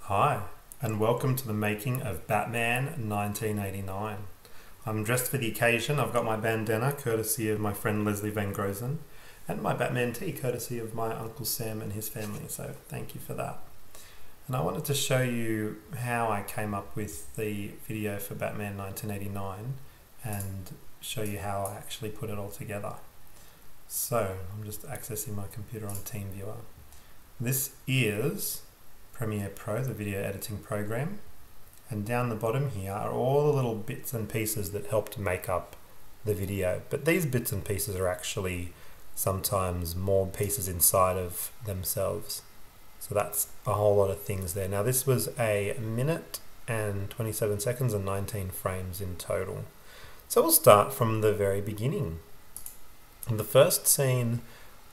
Hi, and welcome to the making of Batman 1989. I'm dressed for the occasion. I've got my bandana, courtesy of my friend Leslie Van Grozen, and my Batman tee, courtesy of my Uncle Sam and his family, so thank you for that. And I wanted to show you how I came up with the video for Batman 1989 and show you how I actually put it all together. So, I'm just accessing my computer on TeamViewer. This is Premiere Pro, the video editing program, and down the bottom here are all the little bits and pieces that helped make up the video. But these bits and pieces are actually sometimes more pieces inside of themselves. So that's a whole lot of things there. Now this was a minute and 27 seconds and 19 frames in total. So we'll start from the very beginning. The first scene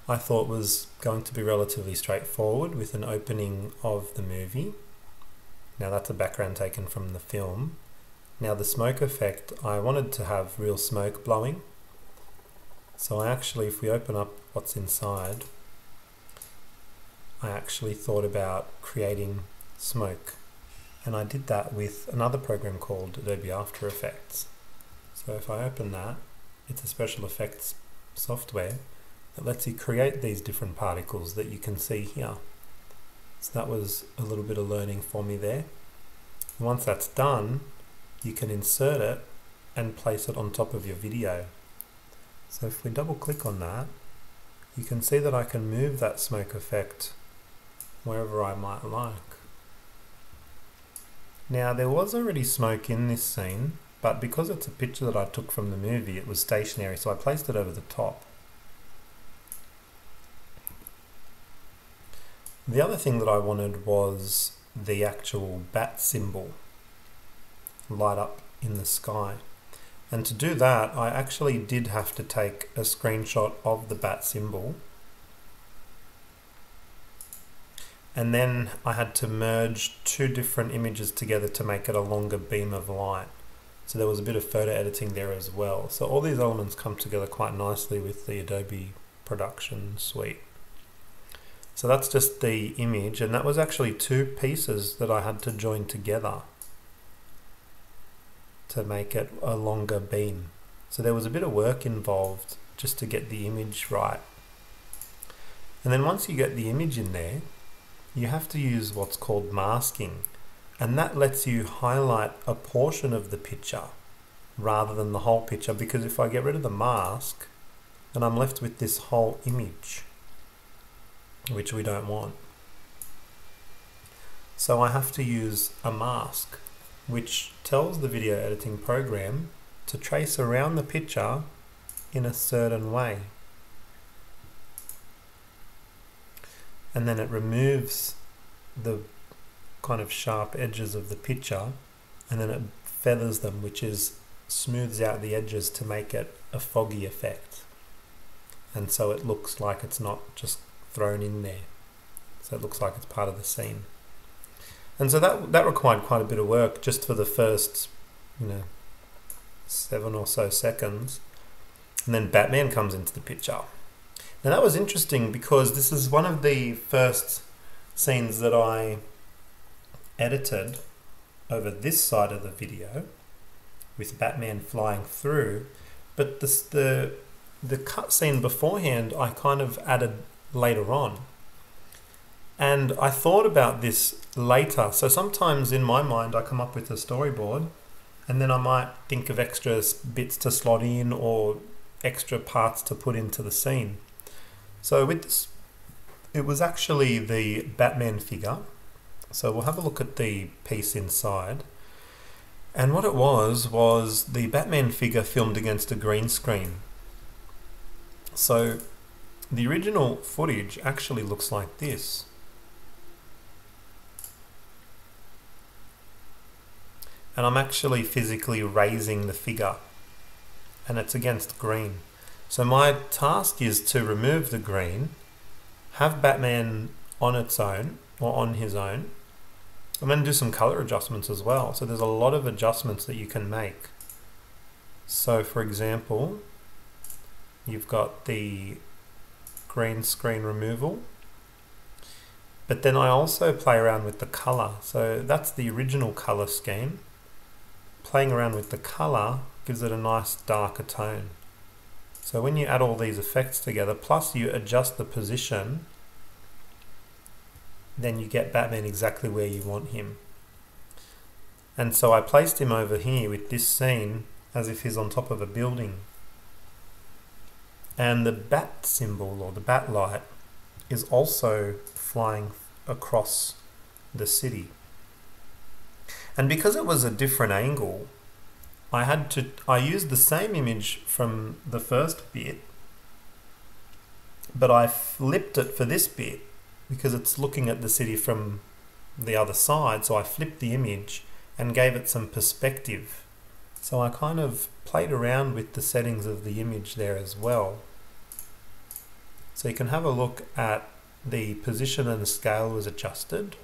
I thought was going to be relatively straightforward with an opening of the movie. Now that's a background taken from the film. Now the smoke effect, I wanted to have real smoke blowing. So I actually, if we open up what's inside, I actually thought about creating smoke. And I did that with another program called Adobe After Effects. So if I open that, it's a special effects software that lets you create these different particles that you can see here. So that was a little bit of learning for me there. And once that's done, you can insert it and place it on top of your video. So if we double click on that, you can see that I can move that smoke effect wherever I might like. Now there was already smoke in this scene, but because it's a picture that I took from the movie, it was stationary, so I placed it over the top. The other thing that I wanted was the actual bat symbol light up in the sky. And to do that, I actually did have to take a screenshot of the bat symbol. And then I had to merge two different images together to make it a longer beam of light. So there was a bit of photo editing there as well. So all these elements come together quite nicely with the Adobe production suite. So that's just the image, and that was actually two pieces that I had to join together to make it a longer beam. So there was a bit of work involved just to get the image right. And then once you get the image in there, you have to use what's called masking. And that lets you highlight a portion of the picture rather than the whole picture, because if I get rid of the mask, then I'm left with this whole image, which we don't want. So I have to use a mask, which tells the video editing program to trace around the picture in a certain way. And then it removes the kind of sharp edges of the picture, and then it feathers them, which is smooths out the edges to make it a foggy effect. And so it looks like it's not just thrown in there. So it looks like it's part of the scene. And so that required quite a bit of work just for the first, 7 or so seconds. And then Batman comes into the picture. Now that was interesting because this is one of the first scenes that I edited over this side of the video with Batman flying through, but the cut scene beforehand I kind of added later on. And I thought about this later. So sometimes in my mind I come up with a storyboard and then I might think of extra bits to slot in or extra parts to put into the scene. So with this, it was actually the Batman figure. So we'll have a look at the piece inside. And what it was the Batman figure filmed against a green screen. So the original footage actually looks like this. And I'm actually physically raising the figure, and it's against green. So my task is to remove the green, have Batman on its own, or on his own. I'm going to do some color adjustments as well. So there's a lot of adjustments that you can make. So for example, you've got the green screen removal. But then I also play around with the color. So that's the original color scheme. Playing around with the color gives it a nice darker tone. So when you add all these effects together, plus you adjust the position, then you get Batman exactly where you want him. And so I placed him over here with this scene as if he's on top of a building. And the bat symbol, or the bat light, is also flying across the city. And because it was a different angle, I used the same image from the first bit, but I flipped it for this bit because it's looking at the city from the other side. So I flipped the image and gave it some perspective. So I kind of played around with the settings of the image there as well. So you can have a look at the position and the scale was adjusted,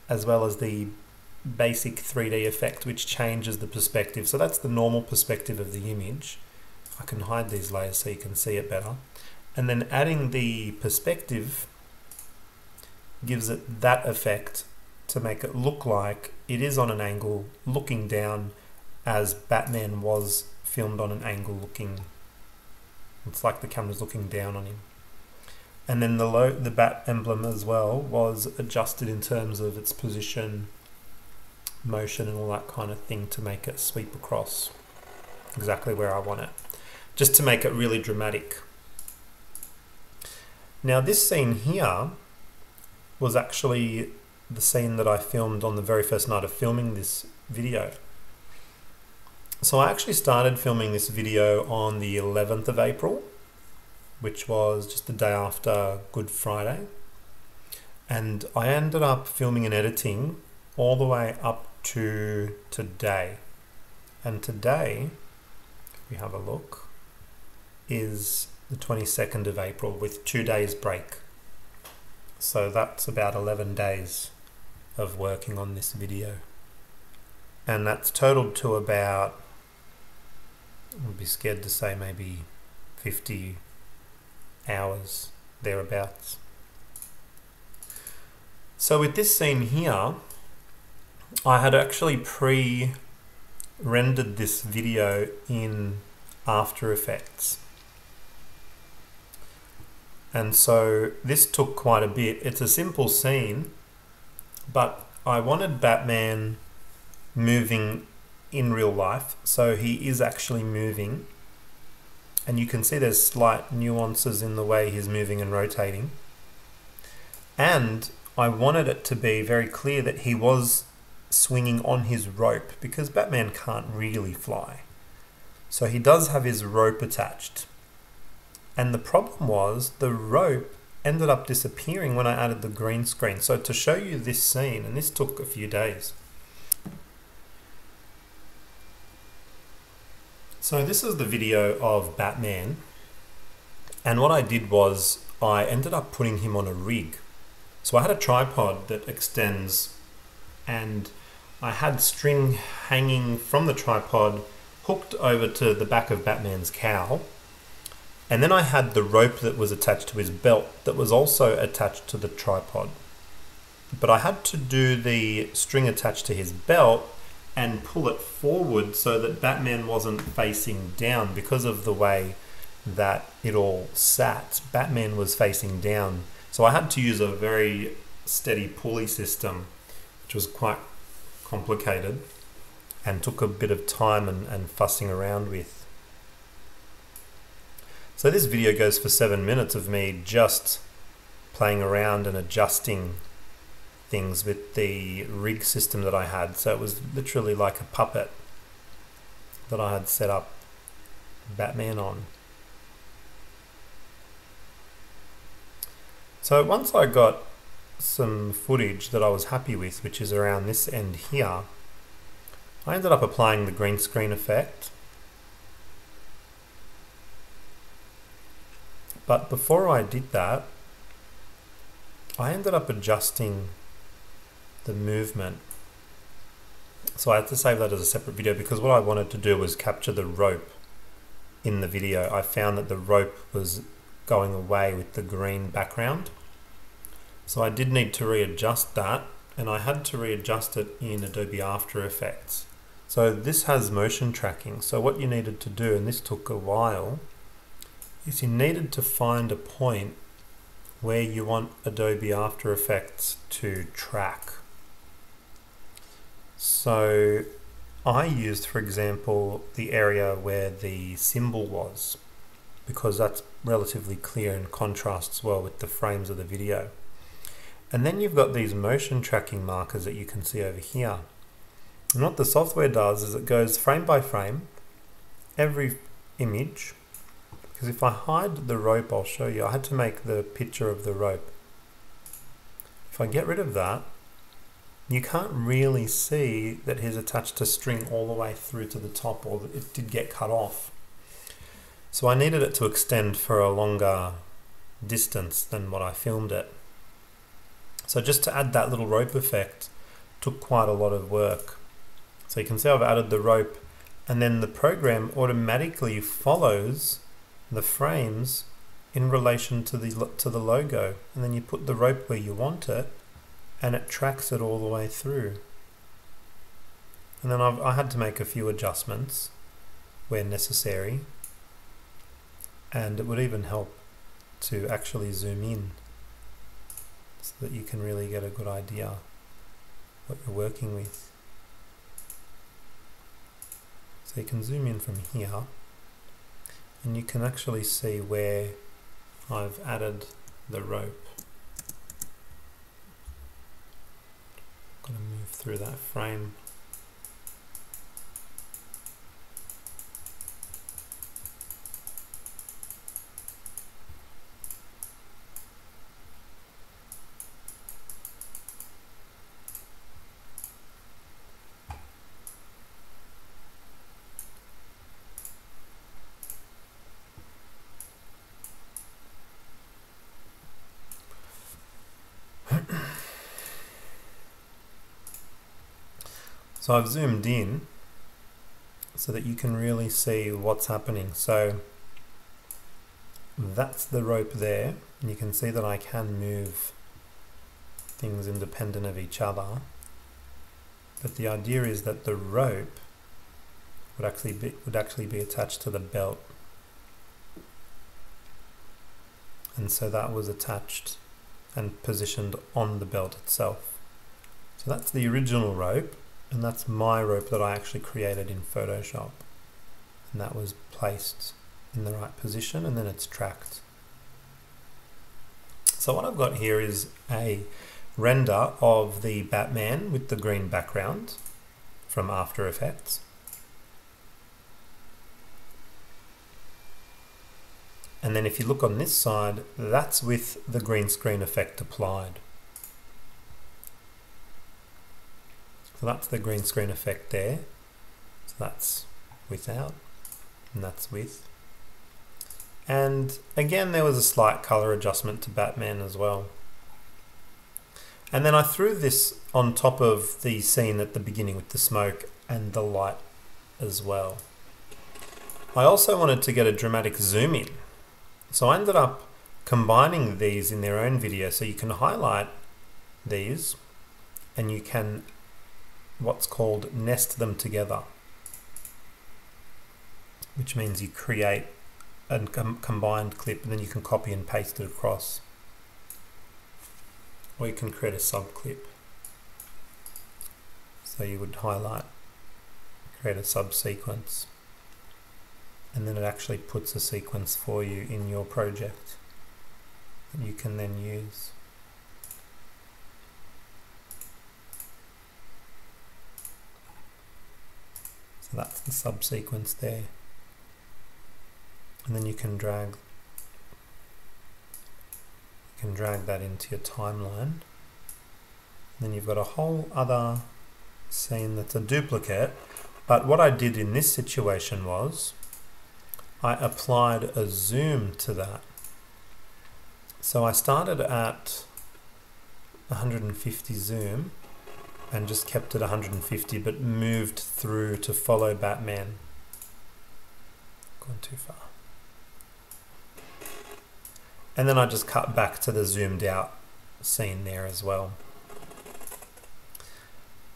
as well as the basic 3D effect, which changes the perspective. So that's the normal perspective of the image. I can hide these layers so you can see it better. And then adding the perspective gives it that effect to make it look like it is on an angle looking down, as Batman was filmed on an angle looking. It's like the camera's looking down on him. And then the bat emblem as well was adjusted in terms of its position, motion and all that kind of thing to make it sweep across exactly where I want it, just to make it really dramatic. Now this scene here was actually the scene that I filmed on the very first night of filming this video. So I actually started filming this video on the 11th of April, which was just the day after Good Friday. And I ended up filming and editing all the way up to today. And today, if we have a look, is the 22nd of April with 2 days break. So that's about 11 days of working on this video. And that's totaled to about, I'd be scared to say maybe 50 hours, thereabouts. So with this scene here, I had actually pre-rendered this video in After Effects. And so this took quite a bit. It's a simple scene, but I wanted Batman moving in real life, so he is actually moving, and you can see there's slight nuances in the way he's moving and rotating. And I wanted it to be very clear that he was swinging on his rope, because Batman can't really fly. So he does have his rope attached. And the problem was the rope ended up disappearing when I added the green screen. So to show you this scene, and this took a few days. So this is the video of Batman, and what I did was I ended up putting him on a rig. So I had a tripod that extends, and I had string hanging from the tripod hooked over to the back of Batman's cowl, and then I had the rope that was attached to his belt that was also attached to the tripod. But I had to do the string attached to his belt and pull it forward so that Batman wasn't facing down. Because of the way that it all sat, Batman was facing down. So I had to use a very steady pulley system, which was quite complicated and took a bit of time and fussing around with. So this video goes for 7 minutes of me just playing around and adjusting things with the rig system that I had. So it was literally like a puppet that I had set up Batman on. So once I got some footage that I was happy with, which is around this end here, I ended up applying the green screen effect. But before I did that, I ended up adjusting the movement. So I had to save that as a separate video, because what I wanted to do was capture the rope in the video. I found that the rope was going away with the green background. So I did need to readjust that, and I had to readjust it in Adobe After Effects. So this has motion tracking. So what you needed to do, and this took a while, is you needed to find a point where you want Adobe After Effects to track. So I used, for example, the area where the symbol was, because that's relatively clear and contrasts well with the frames of the video. And then you've got these motion tracking markers that you can see over here. And what the software does is it goes frame by frame, every image, because if I hide the rope, I'll show you, I had to make the picture of the rope. If I get rid of that, you can't really see that he's attached a string all the way through to the top, or that it did get cut off. So I needed it to extend for a longer distance than what I filmed it. So just to add that little rope effect took quite a lot of work. So you can see I've added the rope, and then the program automatically follows the frames in relation to the logo, and then you put the rope where you want it, and it tracks it all the way through. And then I had to make a few adjustments where necessary, and it would even help to actually zoom in so that you can really get a good idea what you're working with. So you can zoom in from here, and you can actually see where I've added the rope. I'm going to move through that frame. So I've zoomed in so that you can really see what's happening. So that's the rope there, and you can see that I can move things independent of each other. But the idea is that the rope would actually be attached to the belt. And so that was attached and positioned on the belt itself. So that's the original rope. And that's my rope that I actually created in Photoshop. And that was placed in the right position, and then it's tracked. So what I've got here is a render of the Batman with the green background from After Effects. And then if you look on this side, that's with the green screen effect applied. So that's the green screen effect there. So that's without, and that's with. And again, there was a slight color adjustment to Batman as well. And then I threw this on top of the scene at the beginning with the smoke and the light as well. I also wanted to get a dramatic zoom in. So I ended up combining these in their own video. So you can highlight these, and you can what's called nest them together, which means you create a combined clip, and then you can copy and paste it across, or you can create a sub clip. So you would highlight, create a sub sequence, and then it actually puts a sequence for you in your project that you can then use. So that's the subsequence there. And then you can drag that into your timeline. And then you've got a whole other scene that's a duplicate. But what I did in this situation was I applied a zoom to that. So I started at 150 zoom and just kept it 150, but moved through to follow Batman. Gone too far. And then I just cut back to the zoomed out scene there as well.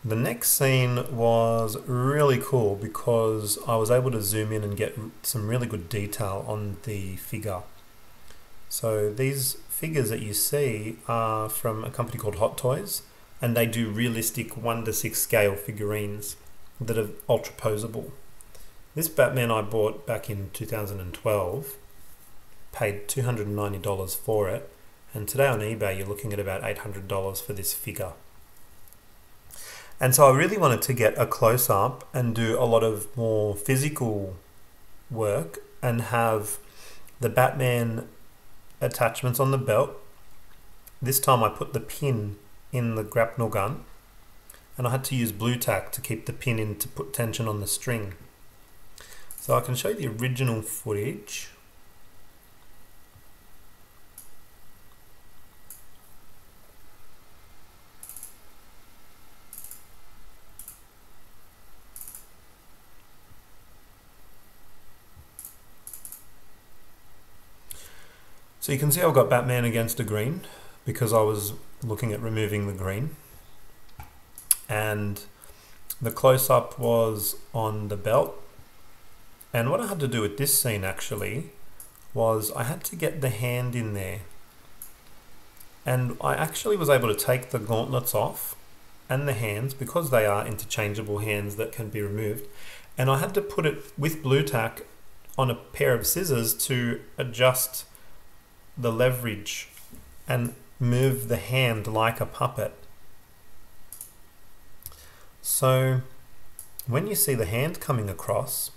The next scene was really cool because I was able to zoom in and get some really good detail on the figure. So these figures that you see are from a company called Hot Toys, and they do realistic 1:6 scale figurines that are ultra posable. This Batman I bought back in 2012, paid $290 for it, and today on eBay you're looking at about $800 for this figure. And so I really wanted to get a close-up and do a lot of more physical work and have the Batman attachments on the belt. This time I put the pin in the grapnel gun, and I had to use blue tack to keep the pin in to put tension on the string. So I can show you the original footage. So you can see I've got Batman against a green because I was looking at removing the green. And the close-up was on the belt. And what I had to do with this scene actually was I had to get the hand in there. And I actually was able to take the gauntlets off and the hands because they are interchangeable hands that can be removed. And I had to put it with blue tack on a pair of scissors to adjust the leverage and move the hand like a puppet. So when you see the hand coming across,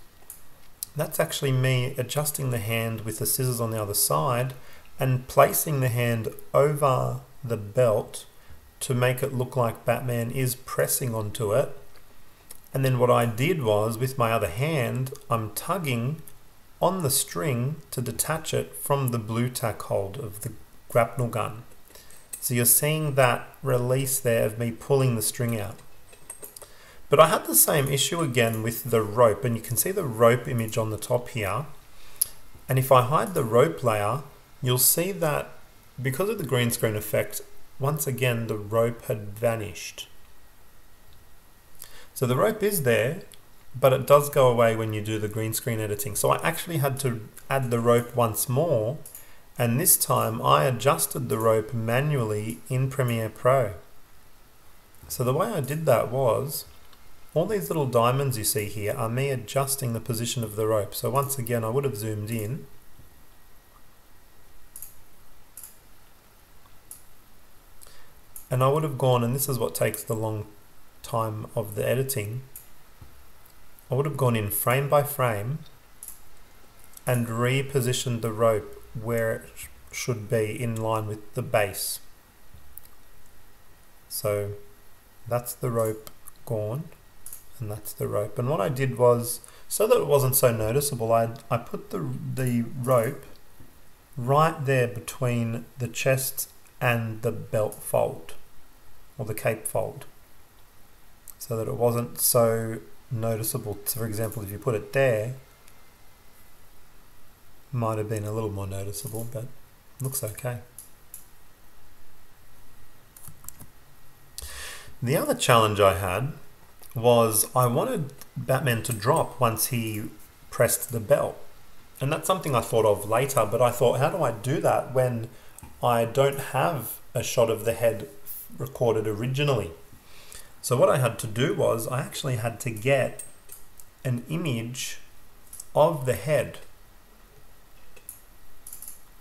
that's actually me adjusting the hand with the scissors on the other side and placing the hand over the belt to make it look like Batman is pressing onto it. And then what I did was, with my other hand, I'm tugging on the string to detach it from the blue tack hold of the grapnel gun. So you're seeing that release there of me pulling the string out. But I had the same issue again with the rope, and you can see the rope image on the top here. And if I hide the rope layer, you'll see that because of the green screen effect, once again the rope had vanished. So the rope is there, but it does go away when you do the green screen editing. So I actually had to add the rope once more, and this time I adjusted the rope manually in Premiere Pro. So the way I did that was, all these little diamonds you see here are me adjusting the position of the rope. So once again I would have zoomed in, and I would have gone, and this is what takes the long time of the editing, I would have gone in frame by frame and repositioned the rope where it should be in line with the base. So that's the rope gone, and that's the rope. And what I did was, so that it wasn't so noticeable, I put the rope right there between the chest and the belt fold, or the cape fold, so that it wasn't so noticeable. So for example, if you put it there, might have been a little more noticeable, but looks okay. The other challenge I had was I wanted Batman to drop once he pressed the belt, and that's something I thought of later, but I thought, how do I do that when I don't have a shot of the head recorded originally? So what I had to do was I actually had to get an image of the head.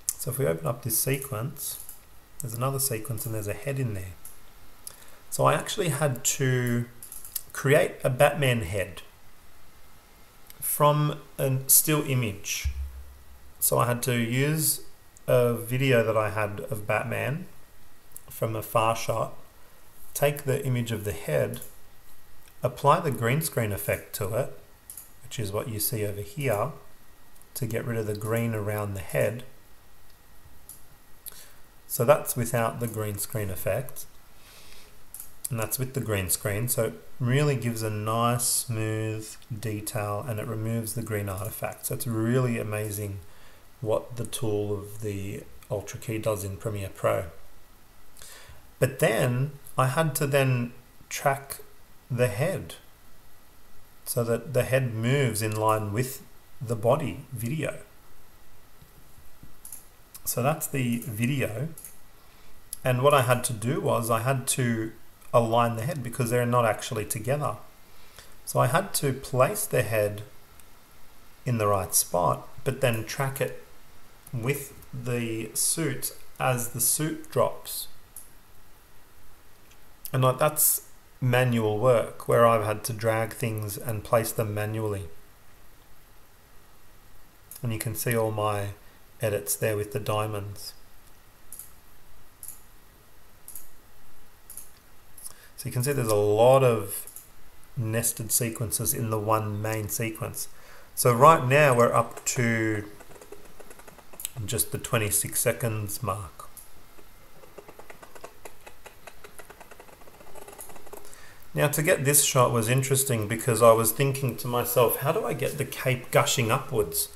So if we open up this sequence, there's another sequence and there's a head in there. So I actually had to create a Batman head from a still image. So I had to use a video that I had of Batman from a far shot, take the image of the head, apply the green screen effect to it, which is what you see over here, to get rid of the green around the head. So that's without the green screen effect, and that's with the green screen. So it really gives a nice smooth detail, and it removes the green artifact. So it's really amazing what the tool of the Ultra Key does in Premiere Pro. But then I had to then track the head so that the head moves in line with the body video. So that's the video. And what I had to do was I had to align the head because they're not actually together. So I had to place the head in the right spot, but then track it with the suit as the suit drops. And that's manual work where I've had to drag things and place them manually. And you can see all my edits there with the diamonds. So you can see there's a lot of nested sequences in the one main sequence. So right now we're up to just the 26 seconds mark. Now to get this shot was interesting because I was thinking to myself, how do I get the cape gushing upwards?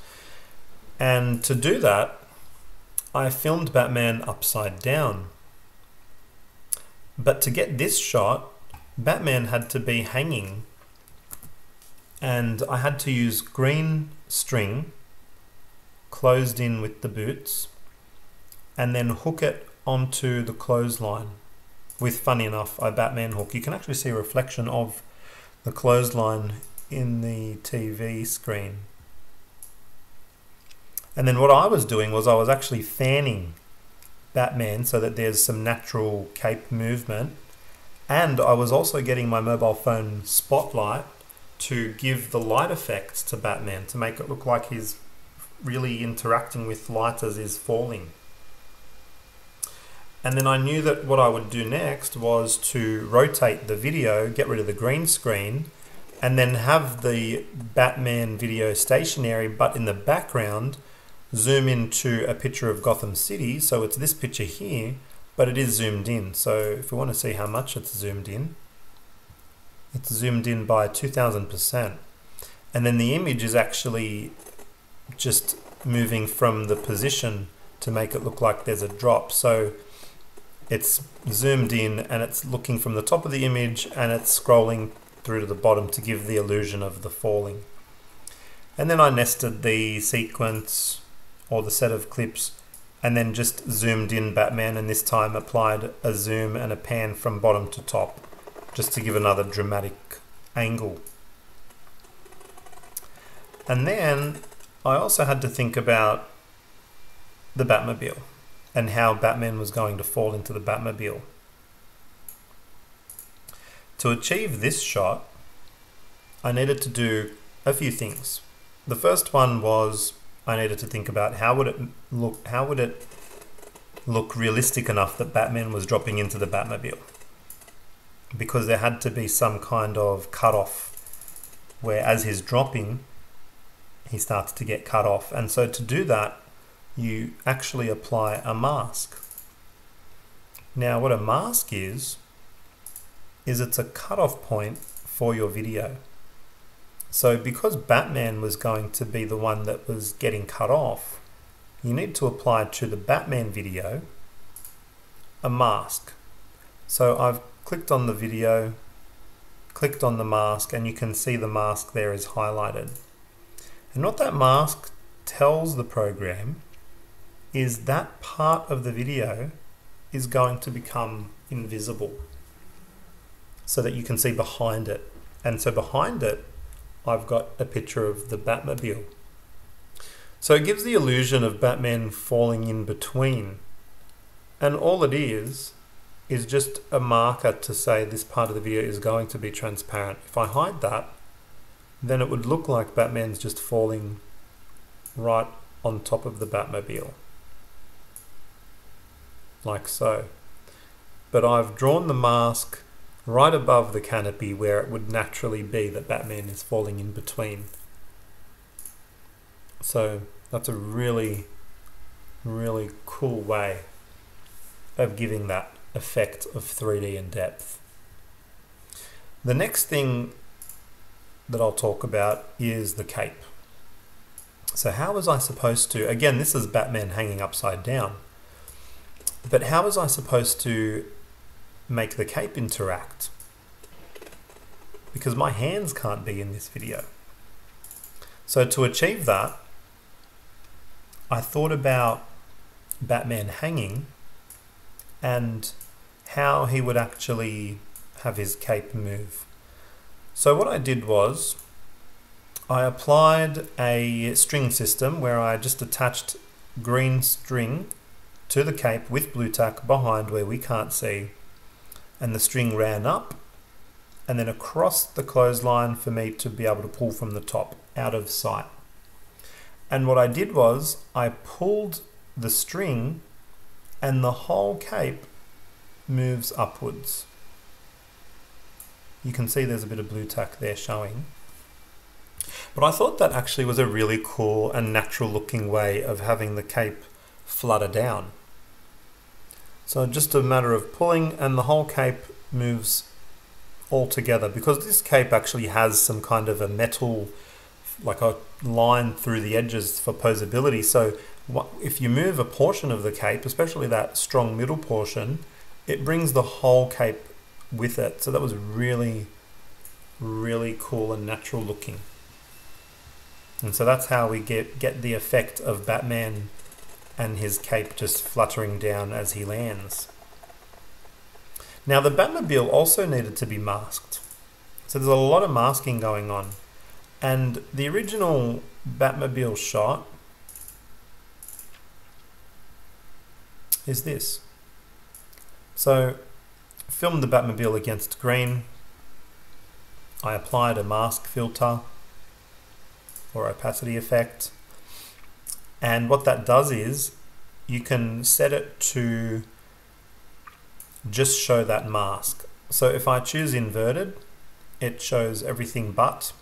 And to do that, I filmed Batman upside down. But to get this shot, Batman had to be hanging, and I had to use green string closed in with the boots and then hook it onto the clothesline with, funny enough, a Batman hook. You can actually see a reflection of the clothesline in the TV screen. And then what I was doing was I was actually fanning Batman so that there's some natural cape movement, and I was also getting my mobile phone spotlight to give the light effects to Batman to make it look like he's really interacting with light as he's falling. And then I knew that what I would do next was to rotate the video, get rid of the green screen, and then have the Batman video stationary, but in the background zoom into a picture of Gotham City. So it's this picture here, but it is zoomed in. So if we want to see how much it's zoomed in by 2000%. And then the image is actually just moving from the position to make it look like there's a drop. So it's zoomed in and it's looking from the top of the image and it's scrolling through to the bottom to give the illusion of the falling. And then I nested the sequence or the set of clips and then just zoomed in Batman, and this time applied a zoom and a pan from bottom to top just to give another dramatic angle. And then I also had to think about the Batmobile and how Batman was going to fall into the Batmobile. To achieve this shot, I needed to do a few things. The first one was I needed to think about how would it look realistic enough that Batman was dropping into the Batmobile, because there had to be some kind of cutoff where as he's dropping he starts to get cut off. And so to do that, you actually apply a mask. Now what a mask is it's a cutoff point for your video. So because Batman was going to be the one that was getting cut off, you need to apply to the Batman video a mask. So I've clicked on the video, clicked on the mask, and you can see the mask there is highlighted. And what that mask tells the program is that part of the video is going to become invisible so that you can see behind it. And so behind it, I've got a picture of the Batmobile. So it gives the illusion of Batman falling in between. And all it is just a marker to say this part of the video is going to be transparent. If I hide that, then it would look like Batman's just falling right on top of the Batmobile. Like so. But I've drawn the mask right above the canopy where it would naturally be that Batman is falling in between. So that's a really, really cool way of giving that effect of 3D and depth. The next thing that I'll talk about is the cape. So how was I supposed to, again, this is Batman hanging upside down. But how was I supposed to make the cape interact? Because my hands can't be in this video. So to achieve that, I thought about Batman hanging and how he would actually have his cape move. So what I did was I applied a string system where I just attached green string to the cape with blue tack behind where we can't see, and the string ran up and then across the clothesline for me to be able to pull from the top out of sight. And what I did was I pulled the string and the whole cape moves upwards. You can see there's a bit of blue tack there showing. But I thought that actually was a really cool and natural looking way of having the cape flutter down. So just a matter of pulling and the whole cape moves all together, because this cape actually has some kind of a metal, like a line through the edges for posability. So if you move a portion of the cape, especially that strong middle portion, it brings the whole cape with it. So that was really, really cool and natural looking. And so that's how we get the effect of Batman and his cape just fluttering down as he lands. Now the Batmobile also needed to be masked. So there's a lot of masking going on. And the original Batmobile shot is this. So filmed the Batmobile against green. I applied a mask filter or opacity effect. And what that does is you can set it to just show that mask. So if I choose inverted, it shows everything but.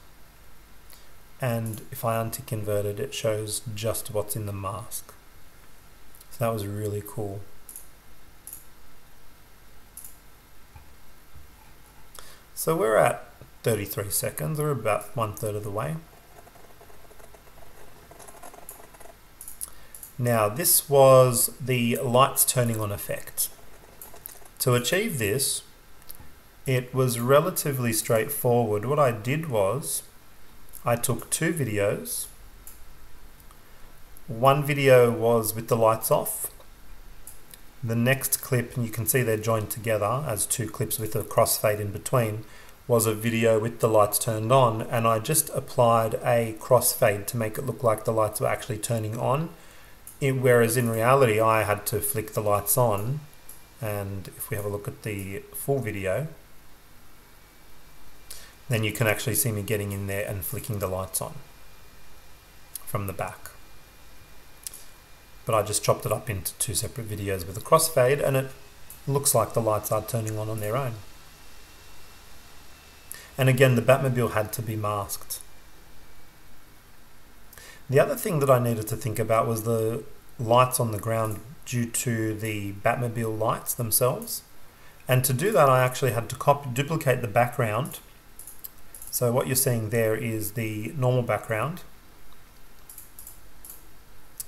And if I untick inverted, it shows just what's in the mask. So that was really cool. So we're at 33 seconds, we're about 1/3 of the way. Now this was the lights turning on effect. To achieve this, it was relatively straightforward. What I did was I took two videos. One video was with the lights off. The next clip, and you can see they're joined together as two clips with a crossfade in between, was a video with the lights turned on, and I just applied a crossfade to make it look like the lights were actually turning on. Whereas in reality, I had to flick the lights on. And if we have a look at the full video, then you can actually see me getting in there and flicking the lights on from the back. But I just chopped it up into two separate videos with a crossfade, and it looks like the lights are turning on their own. And again, the Batmobile had to be masked. The other thing that I needed to think about was the lights on the ground due to the Batmobile lights themselves. And to do that, I actually had to duplicate the background. So what you're seeing there is the normal background.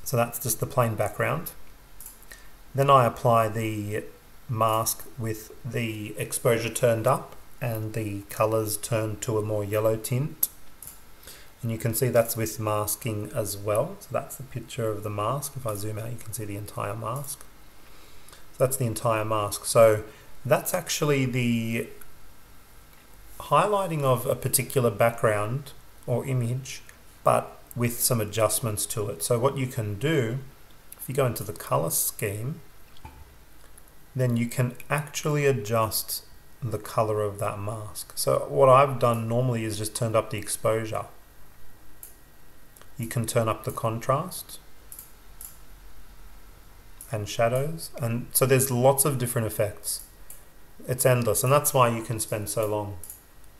So that's just the plain background. Then I apply the mask with the exposure turned up and the colors turned to a more yellow tint. And you can see that's with masking as well. So that's the picture of the mask. If I zoom out, you can see the entire mask. So that's the entire mask. So that's actually the highlighting of a particular background or image, but with some adjustments to it. So what you can do, if you go into the color scheme, then you can actually adjust the color of that mask. So what I've done normally is just turned up the exposure. You can turn up the contrast and shadows, and so there's lots of different effects. It's endless, and that's why you can spend so long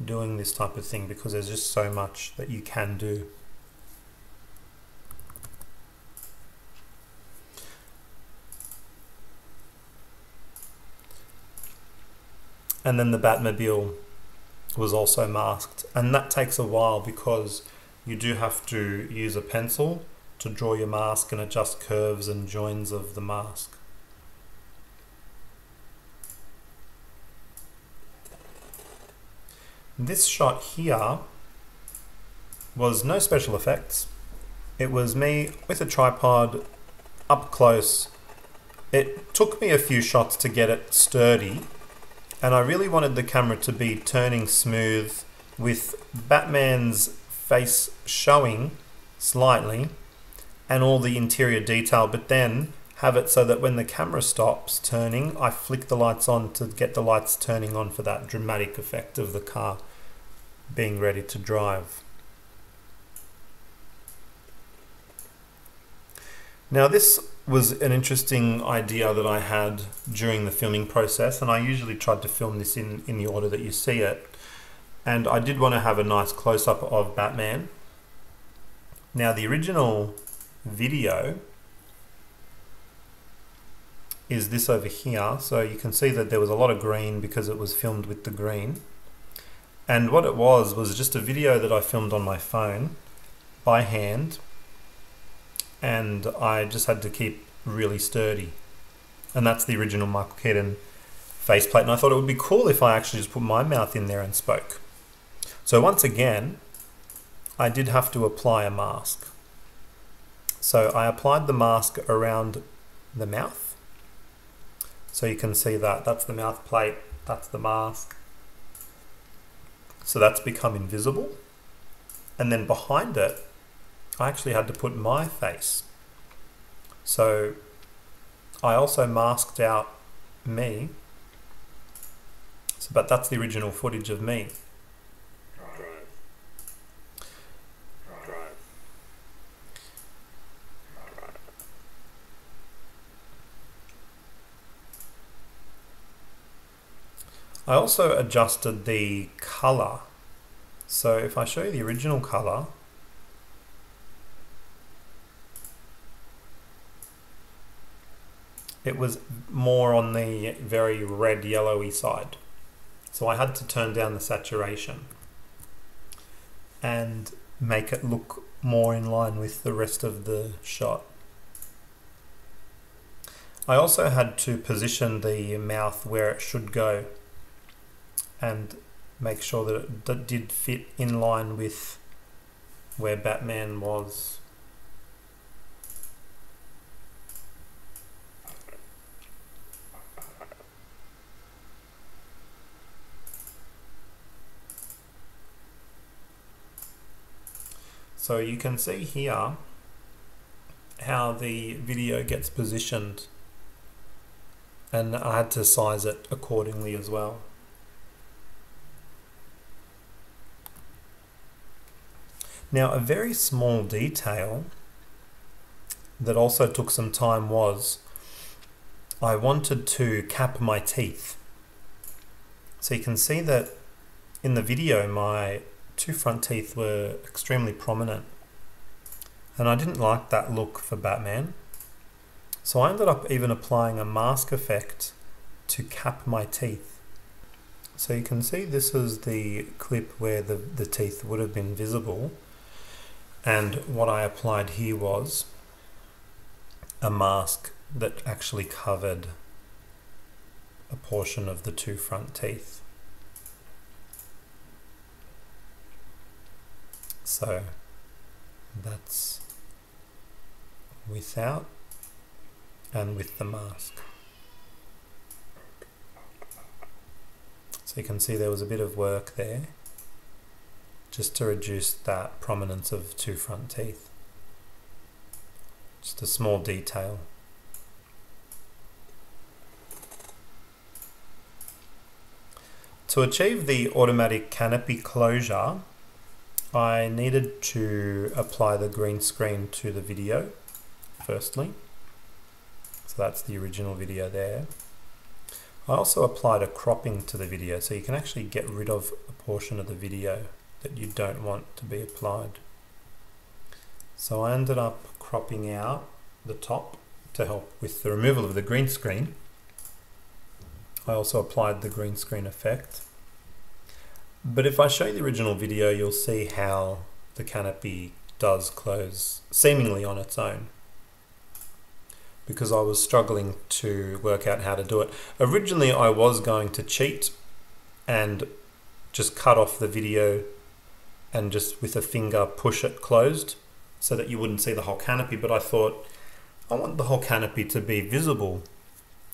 doing this type of thing, because there's just so much that you can do. And then the Batmobile was also masked, and that takes a while because you do have to use a pencil to draw your mask and adjust curves and joins of the mask. This shot here was no special effects. It was me with a tripod up close. It took me a few shots to get it sturdy, and I really wanted the camera to be turning smooth with Batman's face showing slightly and all the interior detail, but then have it so that when the camera stops turning, I flick the lights on to get the lights turning on for that dramatic effect of the car being ready to drive. Now this was an interesting idea that I had during the filming process, and I usually tried to film this in the order that you see it. And I did want to have a nice close-up of Batman. Now the original video is this over here, so you can see that there was a lot of green because it was filmed with the green. And what it was just a video that I filmed on my phone by hand, and I just had to keep really sturdy. And that's the original Michael Keaton faceplate, and I thought it would be cool if I actually just put my mouth in there and spoke. So once again, I did have to apply a mask. So I applied the mask around the mouth. So you can see that, that's the mouth plate, that's the mask. So that's become invisible. And then behind it, I actually had to put my face. So I also masked out me. So, but that's the original footage of me. I also adjusted the color. So if I show you the original color, it was more on the very red yellowy side. So I had to turn down the saturation and make it look more in line with the rest of the shot. I also had to position the mouth where it should go and make sure that it did fit in line with where Batman was. So you can see here how the video gets positioned, and I had to size it accordingly as well. Now, a very small detail that also took some time was I wanted to cap my teeth. So you can see that in the video my two front teeth were extremely prominent, and I didn't like that look for Batman. So I ended up even applying a mask effect to cap my teeth. So you can see this is the clip where the teeth would have been visible. And what I applied here was a mask that actually covered a portion of the two front teeth. So that's without and with the mask. So you can see there was a bit of work there just to reduce that prominence of two front teeth. Just a small detail. To achieve the automatic canopy closure, I needed to apply the green screen to the video firstly. So that's the original video there. I also applied a cropping to the video, so you can actually get rid of a portion of the video that you don't want to be applied. So I ended up cropping out the top to help with the removal of the green screen. I also applied the green screen effect. But if I show you the original video, you'll see how the canopy does close seemingly on its own, because I was struggling to work out how to do it. Originally I was going to cheat and just cut off the video and just with a finger push it closed so that you wouldn't see the whole canopy. But I thought, I want the whole canopy to be visible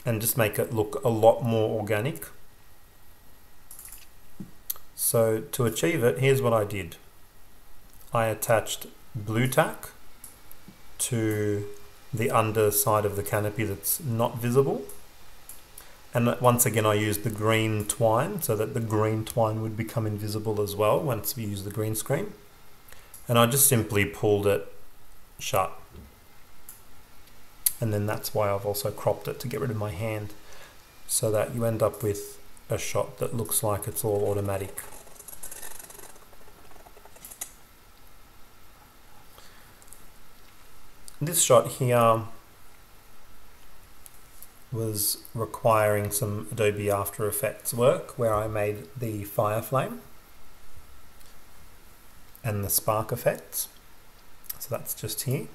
and just make it look a lot more organic. So to achieve it, here's what I did. I attached blue tack to the underside of the canopy that's not visible. And once again, I used the green twine so that the green twine would become invisible as well once we use the green screen. And I just simply pulled it shut. And then that's why I've also cropped it to get rid of my hand, so that you end up with a shot that looks like it's all automatic. This shot here was requiring some Adobe After Effects work, where I made the fire flame and the spark effects. So that's just here.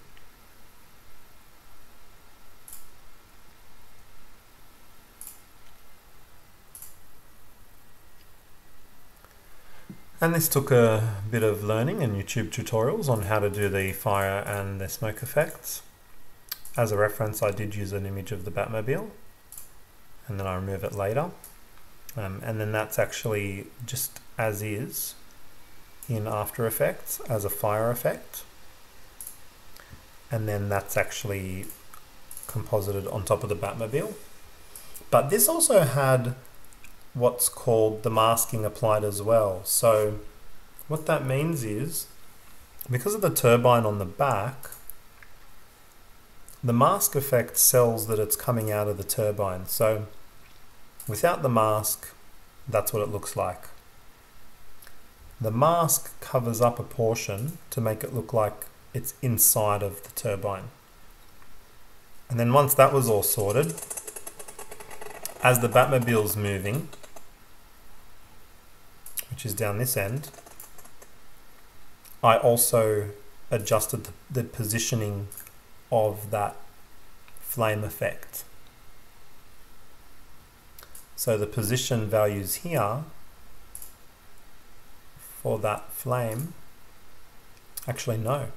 And this took a bit of learning and YouTube tutorials on how to do the fire and the smoke effects. As a reference, I did use an image of the Batmobile, and then I remove it later. And then that's actually just as is in After Effects as a fire effect. And then that's actually composited on top of the Batmobile. But this also had what's called the masking applied as well. So what that means is, because of the turbine on the back, the mask effect sells that it's coming out of the turbine. So without the mask, that's what it looks like. The mask covers up a portion to make it look like it's inside of the turbine. And then once that was all sorted, as the Batmobile's moving, which is down this end, I also adjusted the positioning of that flame effect. So the position values here for that flame, actually no,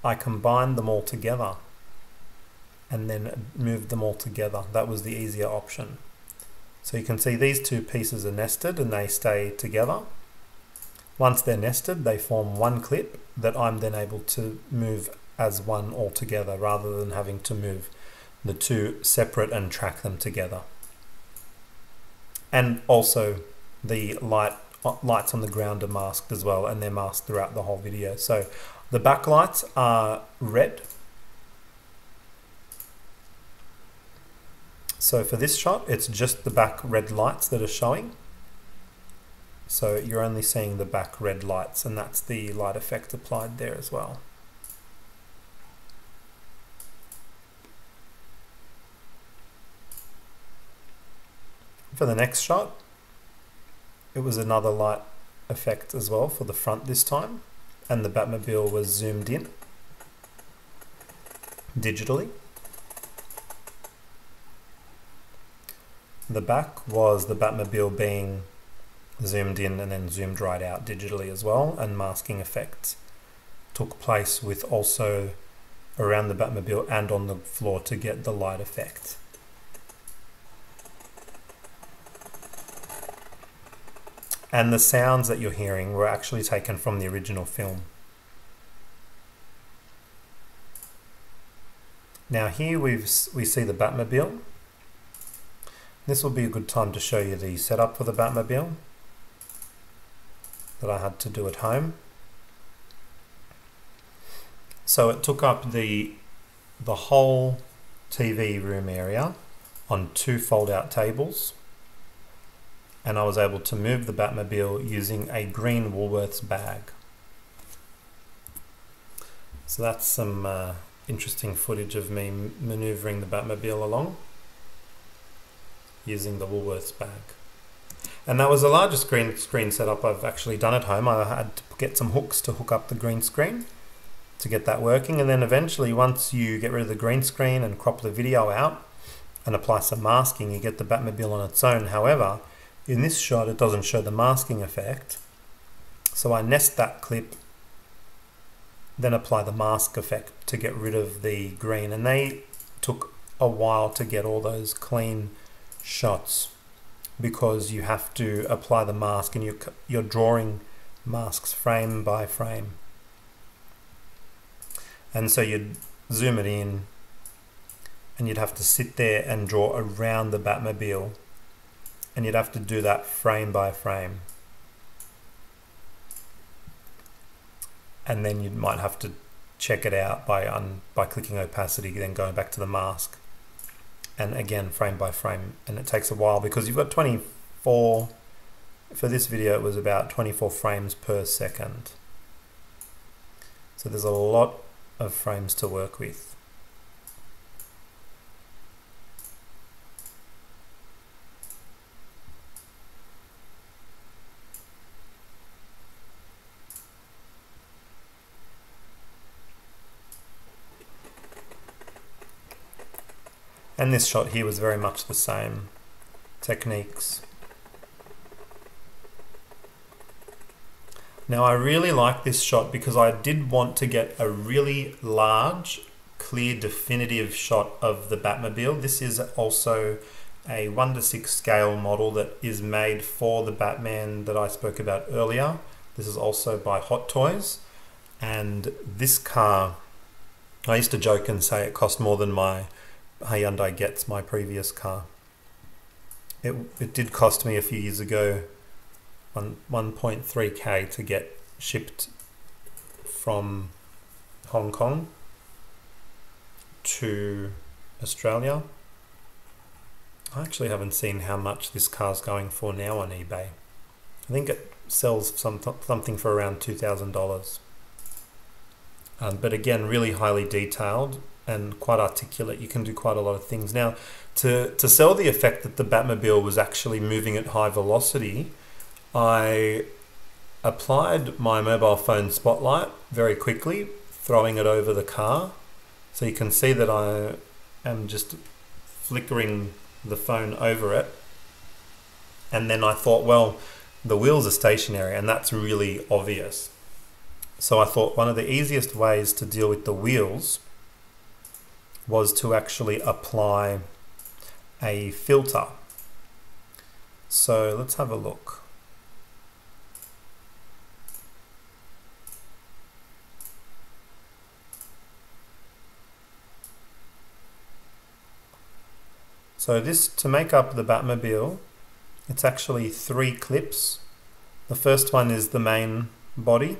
I combined them all together and then moved them all together. That was the easier option. So you can see these two pieces are nested and they stay together. Once they're nested, they form one clip that I'm then able to move as one altogether, rather than having to move the two separate and track them together. And also the lights on the ground are masked as well, and they're masked throughout the whole video. So the backlights are red. So for this shot, it's just the back red lights that are showing. So you're only seeing the back red lights, and that's the light effect applied there as well. For the next shot, it was another light effect as well for the front this time, and the Batmobile was zoomed in digitally. The back was the Batmobile being zoomed in and then zoomed right out digitally as well, and masking effects took place with also around the Batmobile and on the floor to get the light effect. And the sounds that you're hearing were actually taken from the original film. Now here we see the Batmobile. This will be a good time to show you the setup for the Batmobile that I had to do at home. So it took up the whole TV room area on 2 fold-out tables, and I was able to move the Batmobile using a green Woolworths bag. So that's some interesting footage of me maneuvering the Batmobile along using the Woolworths bag. And that was the largest green screen setup I've actually done at home. I had to get some hooks to hook up the green screen to get that working, and then eventually once you get rid of the green screen and crop the video out and apply some masking, you get the Batmobile on its own. However, In this shot, it doesn't show the masking effect. So I nest that clip, then apply the mask effect to get rid of the green. And they took a while to get all those clean shots because you have to apply the mask and you're drawing masks frame by frame. And so you'd zoom it in and you'd have to sit there and draw around the Batmobile, and you'd have to do that frame by frame. And then you might have to check it out by clicking opacity, then going back to the mask. And again, frame by frame. And it takes a while because you've got 24, for this video it was about 24 frames per second. So there's a lot of frames to work with. And this shot here was very much the same techniques. Now I really like this shot because I did want to get a really large, clear, definitive shot of the Batmobile. This is also a 1:6 scale model that is made for the Batman that I spoke about earlier. This is also by Hot Toys. And this car, I used to joke and say it cost more than my Hyundai Getz, my previous car. It did cost me a few years ago 1.3k to get shipped from Hong Kong to Australia. I actually haven't seen how much this car's going for now on eBay. I think it sells something for around $2,000. But again, really highly detailed and quite articulate. You can do quite a lot of things. Now, to sell the effect that the Batmobile was actually moving at high velocity, I applied my mobile phone spotlight very quickly, throwing it over the car. So you can see that I am just flickering the phone over it. And then I thought, well, the wheels are stationary and that's really obvious. So I thought one of the easiest ways to deal with the wheels was to actually apply a filter. So let's have a look. So this, to make up the Batmobile, it's actually 3 clips. The first one is the main body.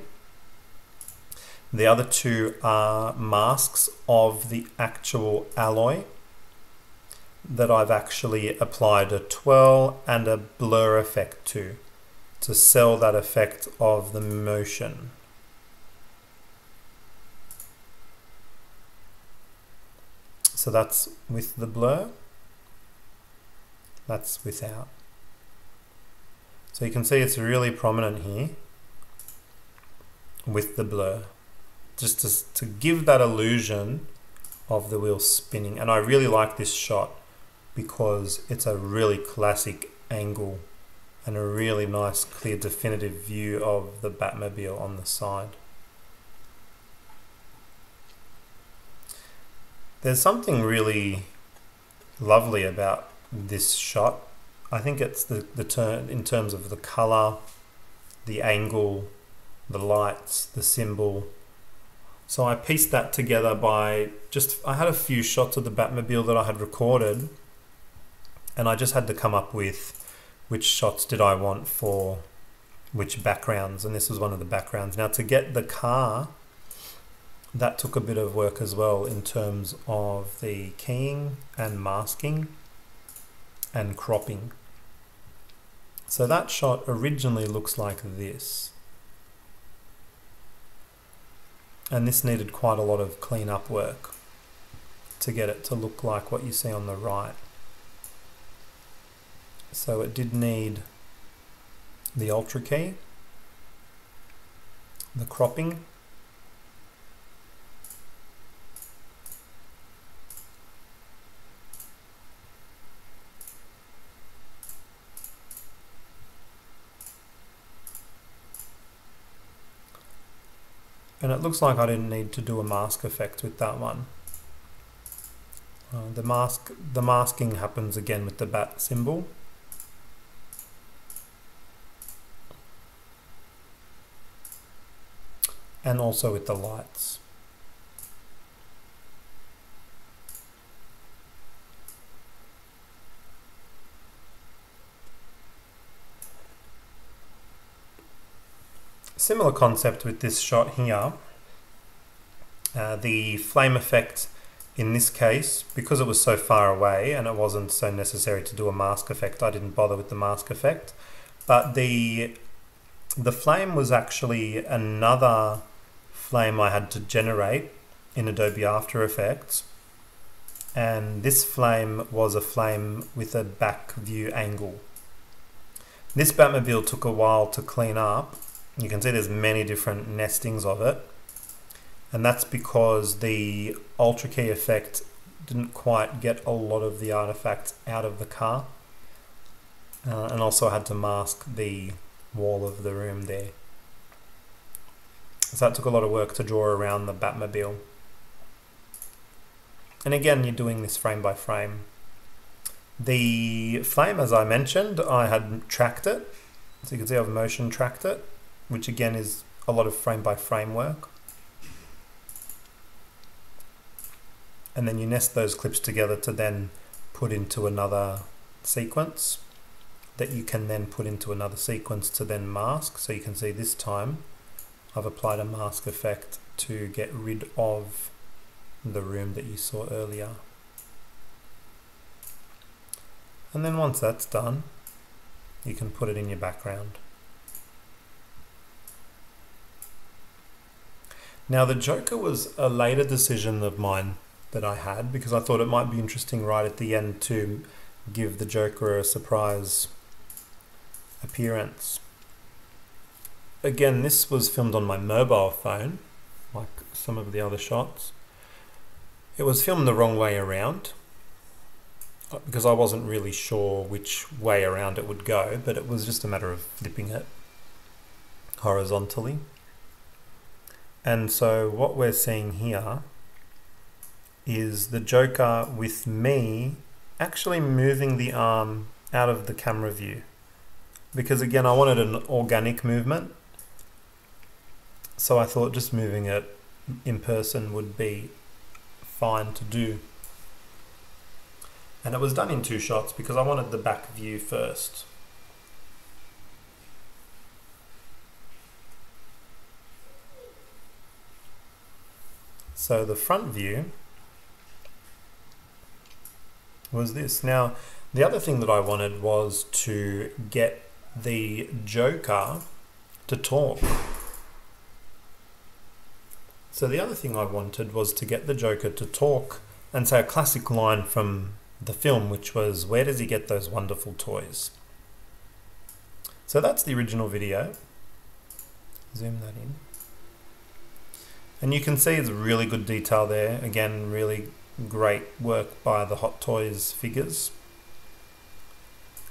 The other 2 are masks of the actual alloy that I've actually applied a twirl and a blur effect to sell that effect of the motion. So that's with the blur, that's without. So you can see it's really prominent here with the blur, just to give that illusion of the wheel spinning. And I really like this shot because it's a really classic angle and a really nice, clear, definitive view of the Batmobile on the side. There's something really lovely about this shot. I think it's the turn in terms of the color, the angle, the lights, the symbol. So I pieced that together by I had a few shots of the Batmobile that I had recorded, and I just had to come up with which shots did I want for which backgrounds, and this was one of the backgrounds. Now, to get the car, that took a bit of work as well in terms of the keying and masking and cropping. So that shot originally looks like this. And this needed quite a lot of clean-up work to get it to look like what you see on the right. So it did need the Ultra key, the cropping, And it looks like I didn't need to do a mask effect with that one. The masking happens again with the bat symbol. And also with the lights. Similar concept with this shot here. The flame effect in this case, because it was so far away and it wasn't so necessary to do a mask effect, I didn't bother with the mask effect. But the flame was actually another flame I had to generate in Adobe After Effects. And this flame was a flame with a back view angle. This Batmobile took a while to clean up. You can see there's many different nestings of it. And that's because the Ultra Key effect didn't quite get a lot of the artifacts out of the car. And also had to mask the wall of the room there. So that took a lot of work to draw around the Batmobile. And again, you're doing this frame by frame. The flame, as I mentioned, I had tracked it. So you can see I've motion tracked it, which again is a lot of frame by frame work. And then you nest those clips together to then put into another sequence that you can then put into another sequence to then mask. So you can see this time I've applied a mask effect to get rid of the room that you saw earlier. And then once that's done, you can put it in your background. Now the Joker was a later decision of mine that I had, because I thought it might be interesting right at the end to give the Joker a surprise appearance. Again, this was filmed on my mobile phone, like some of the other shots. It was filmed the wrong way around, because I wasn't really sure which way around it would go, but it was just a matter of flipping it horizontally. And so what we're seeing here is the Joker with me actually moving the arm out of the camera view. Because again, I wanted an organic movement. So I thought just moving it in person would be fine to do. And it was done in 2 shots because I wanted the back view first. So the front view was this. Now, the other thing that I wanted was to get the Joker to talk. So the other thing I wanted was to get the Joker to talk and say a classic line from the film, which was, "Where does he get those wonderful toys?" So that's the original video. Zoom that in. And you can see it's really good detail there. Again, really great work by the Hot Toys figures.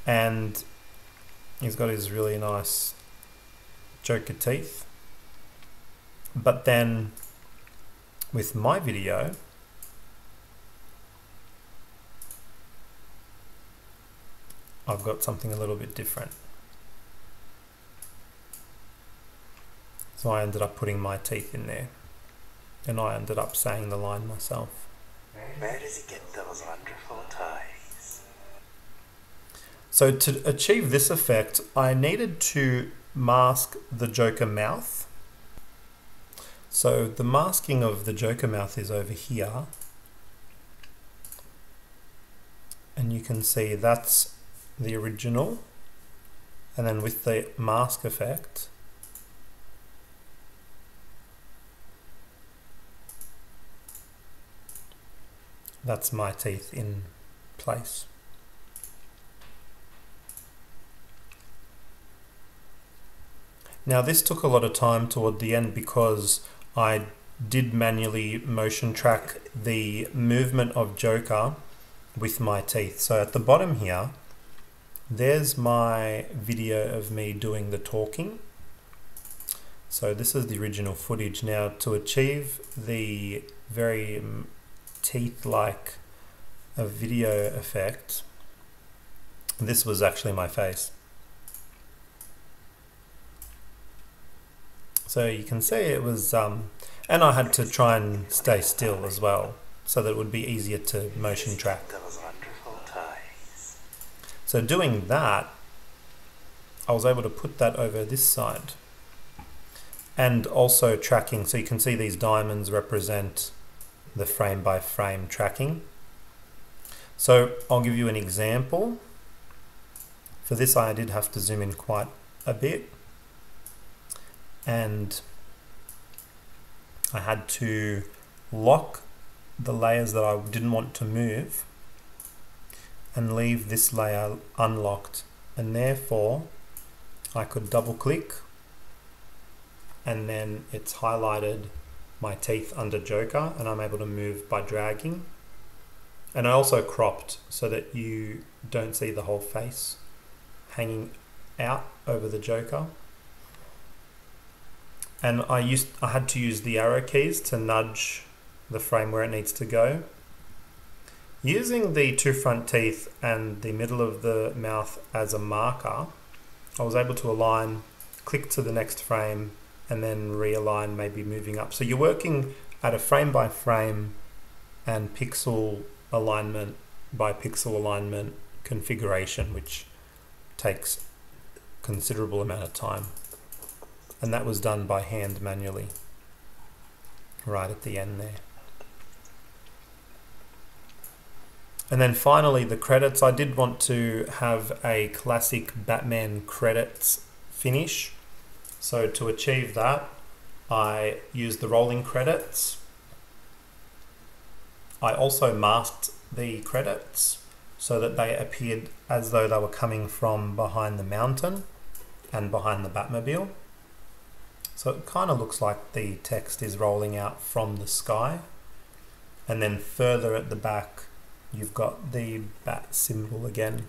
And he's got his really nice Joker teeth. But then with my video, I've got something a little bit different. So I ended up putting my teeth in there. And I ended up saying the line myself. Where does he get those wonderful toys? So to achieve this effect, I needed to mask the Joker mouth. So the masking of the Joker mouth is over here. And you can see that's the original. And then with the mask effect, that's my teeth in place. Now this took a lot of time toward the end because I did manually motion track the movement of Joker with my teeth. So at the bottom here, there's my video of me doing the talking. So this is the original footage. Now, to achieve the very teeth-like a video effect, this was actually my face. So you can see it was, and I had to try and stay still as well, so that it would be easier to motion track. Those wonderful toys. So doing that, I was able to put that over this side. And also tracking, so you can see these diamonds represent the frame by frame tracking. So I'll give you an example. For this I did have to zoom in quite a bit, and I had to lock the layers that I didn't want to move and leave this layer unlocked, and therefore I could double click and then it's highlighted my teeth under Joker, and I'm able to move by dragging. And I also cropped so that you don't see the whole face hanging out over the Joker. And I had to use the arrow keys to nudge the frame where it needs to go. Using the two front teeth and the middle of the mouth as a marker, I was able to align, click to the next frame, and then realign, maybe moving up. So you're working at a frame by frame and pixel alignment by pixel alignment configuration, which takes considerable amount of time. And that was done by hand manually, right at the end there. And then finally the credits. I did want to have a classic Batman credits finish. So to achieve that, I used the rolling credits. I also masked the credits so that they appeared as though they were coming from behind the mountain and behind the Batmobile. So it kind of looks like the text is rolling out from the sky. And then further at the back, you've got the bat symbol again.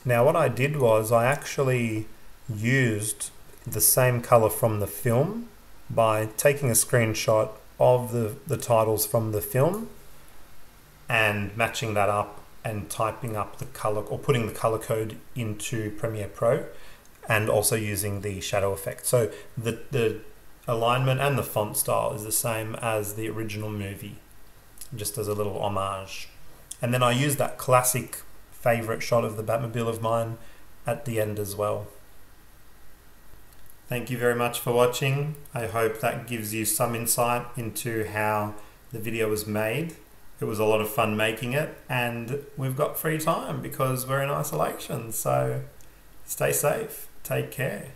Now what I did was I actually used the same color from the film by taking a screenshot of the titles from the film and matching that up and typing up the color, or putting the color code into Premiere Pro, and also using the shadow effect. So the alignment and the font style is the same as the original movie, just as a little homage. And then I used that classic favorite shot of the Batmobile of mine at the end as well. Thank you very much for watching. I hope that gives you some insight into how the video was made. It was a lot of fun making it, and we've got free time because we're in isolation, so stay safe, take care.